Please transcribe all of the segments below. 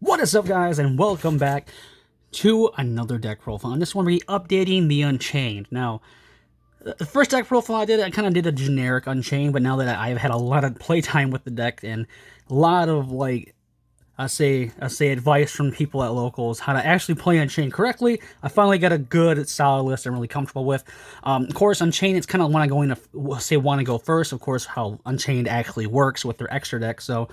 What is up, guys, and welcome back to another deck profile. And this one, we're updating the Unchained. Now, the first deck profile I kind of did a generic Unchained, but now that I've had a lot of playtime with the deck and a lot of, like, I say advice from people at locals how to actually play Unchained correctly, I finally got a good, solid list I'm really comfortable with. Of course, Unchained, it's kind of want to go first, of course, how Unchained actually works with their extra deck, So,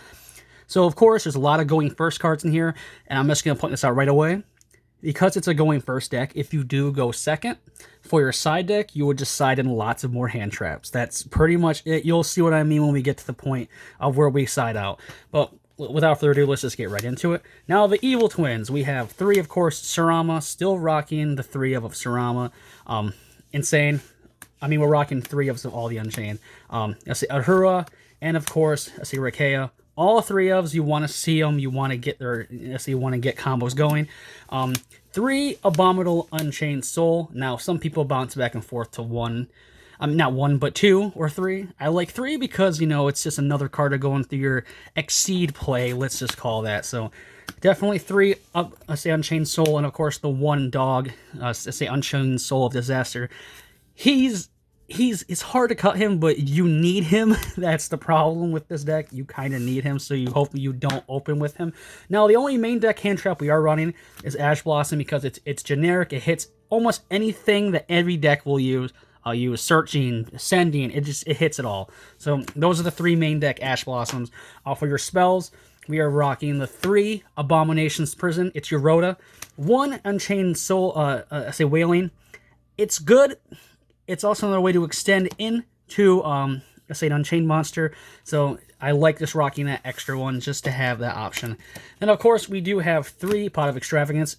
of course, there's a lot of going first cards in here, and I'm just going to point this out right away. Because it's a going first deck, if you do go second, for your side deck, you would just side in lots of more hand traps. That's pretty much it. You'll see what I mean when we get to the point of where we side out. But without further ado, let's just get right into it. Now, the Evil Twins. We have three, of course, Sarama, still rocking the three of Sarama. Insane. I mean, we're rocking three of all the Unchained. Let's see, Ahura, and of course, let's see, Rakea. All three ofs, you want to see them, you want to get you want to get combos going. Three Abominable Unchained Soul. Now, some people bounce back and forth to one. Not one, but two or three. I like three because, you know, it's just another card to go into your Exceed play, let's just call that. So, definitely three, let's say Unchained Soul, and of course the one dog, let's say Unchained Soul of Disaster. It's hard to cut him, but you need him. That's the problem with this deck. You kind of need him, so you hope you don't open with him. Now, the only main deck hand trap we are running is Ash Blossom because it's generic. It hits almost anything that every deck will use. Use searching, sending. It hits it all. So those are the three main deck Ash Blossoms. For your spells, we are rocking the three Abominations Prison. It's your Rhoda. One Unchained Soul. I say Wailing. It's good. It's also another way to extend into, let's say, an Unchained Monster. So I like just rocking that extra one just to have that option. And of course, we do have three Pot of Extravagance.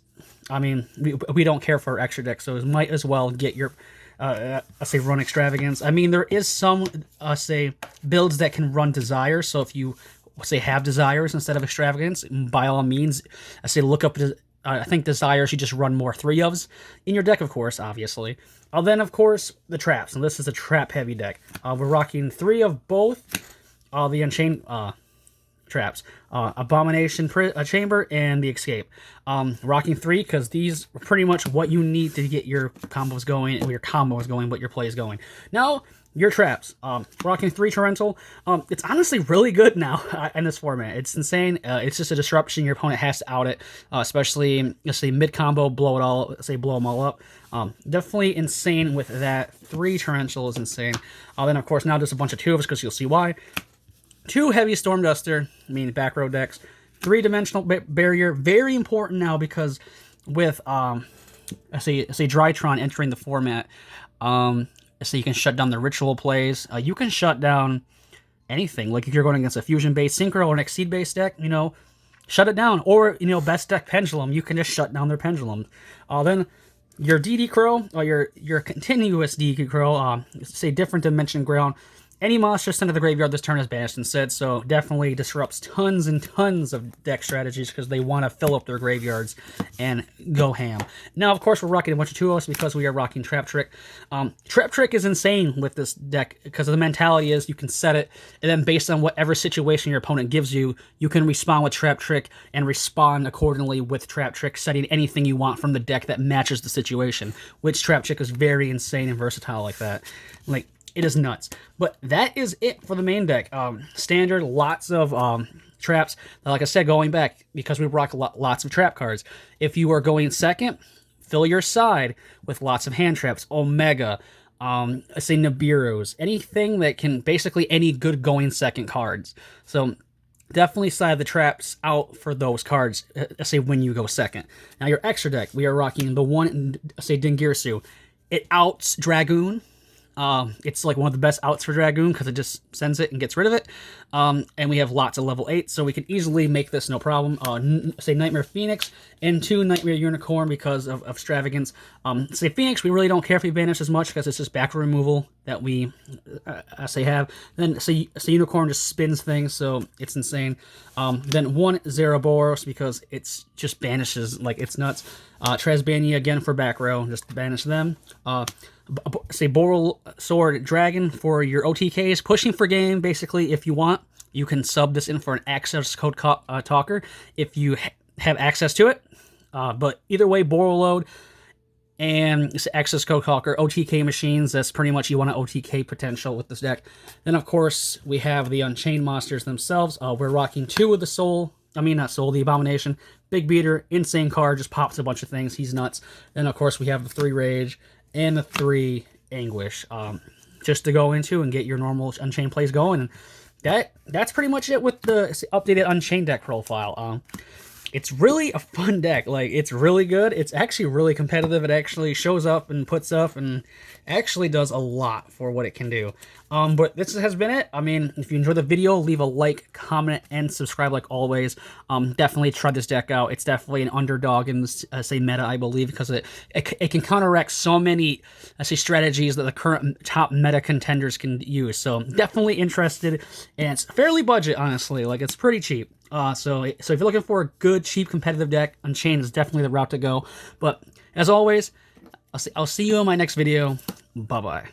I mean, we don't care for extra deck, so might as well get your, let's say, run Extravagance. I mean, there is some, say, builds that can run Desires. So if you, say, have Desires instead of Extravagance, by all means, I say look up. I think Desires, you just run more three ofs in your deck, of course, obviously. Then, of course, the traps. And this is a trap-heavy deck. We're rocking three of both the Unchained traps. Abomination Chamber and the Escape. Rocking three because these are pretty much what you need to get your combos going, or your combos going, but your plays going. Now, your traps. Rocking three Torrential. It's honestly really good now in this format. It's insane. It's just a disruption. Your opponent has to out it, especially, let's say, mid-combo, blow it all, say, blow them all up. Definitely insane with that. Three Torrential is insane. Then, of course, now there's a bunch of two of us because you'll see why. Two Heavy Storm Duster, I mean, back row decks. Three-dimensional barrier, very important now because with, I say Drytron entering the format, so you can shut down the ritual plays. You can shut down anything. Like if you're going against a fusion-based synchro or an Exceed-based deck, you know, shut it down. Or, you know, best deck Pendulum, you can just shut down their Pendulum. Then your DD Crow, or your continuous DD Crow, say different dimension ground. Any monster sent to the graveyard this turn is banished instead, so definitely disrupts tons and tons of deck strategies because they want to fill up their graveyards and go ham. Now, of course, we're rocking a bunch of 2-0s because we are rocking Trap Trick. Trap Trick is insane with this deck because the mentality is you can set it, and then based on whatever situation your opponent gives you, you can respond with Trap Trick and respond accordingly with Trap Trick, setting anything you want from the deck that matches the situation, which Trap Trick is very insane and versatile like that. Like, it is nuts. But that is it for the main deck. Standard, lots of traps. Like I said, going back, because we rock lots of trap cards. If you are going second, fill your side with lots of hand traps. Omega, let's say Nibiru's. Anything that can, basically any good going second cards. So definitely side the traps out for those cards, let's say when you go second. Now your extra deck, we are rocking the one, say Dingirsu. It outs Dragoon. It's like one of the best outs for Dragoon because it just sends it and gets rid of it. And we have lots of level 8, so we can easily make this no problem. Say Nightmare Phoenix and 2 Nightmare Unicorn because of Extravagance. Say Phoenix, we really don't care if we banish as much because it's just back removal that we, say, have. Then say Unicorn just spins things, so it's insane. Then 1 Zeraboros because it's just banishes, like it's nuts. Trasbania again for back row, just banish them. Say Boral Sword Dragon for your OTKs, pushing for game, basically, if you want. You can sub this in for an access code talker. If you have access to it. But either way, Borreload and Access Code Hawker, OTK machines, that's pretty much you want an OTK potential with this deck. Then, of course, we have the Unchained Monsters themselves. We're rocking 2 of the Soul, not Soul, the Abomination. Big beater, insane card, just pops a bunch of things. He's nuts. Then, of course, we have the 3 Rage and the 3 Anguish, just to go into and get your normal Unchained plays going. And that's pretty much it with the updated Unchained deck profile. It's really a fun deck. Like, it's really good. It's actually really competitive. It actually shows up and puts up and actually does a lot for what it can do. But this has been it. I mean, if you enjoyed the video, leave a like, comment, and subscribe like always. Definitely try this deck out. It's definitely an underdog in this, say, meta, I believe, because it can counteract so many, strategies that the current top meta contenders can use. So definitely interested, and it's fairly budget, honestly. Like, it's pretty cheap. So if you're looking for a good, cheap, competitive deck, Unchained is definitely the route to go. But as always, I'll see you in my next video. Bye-bye.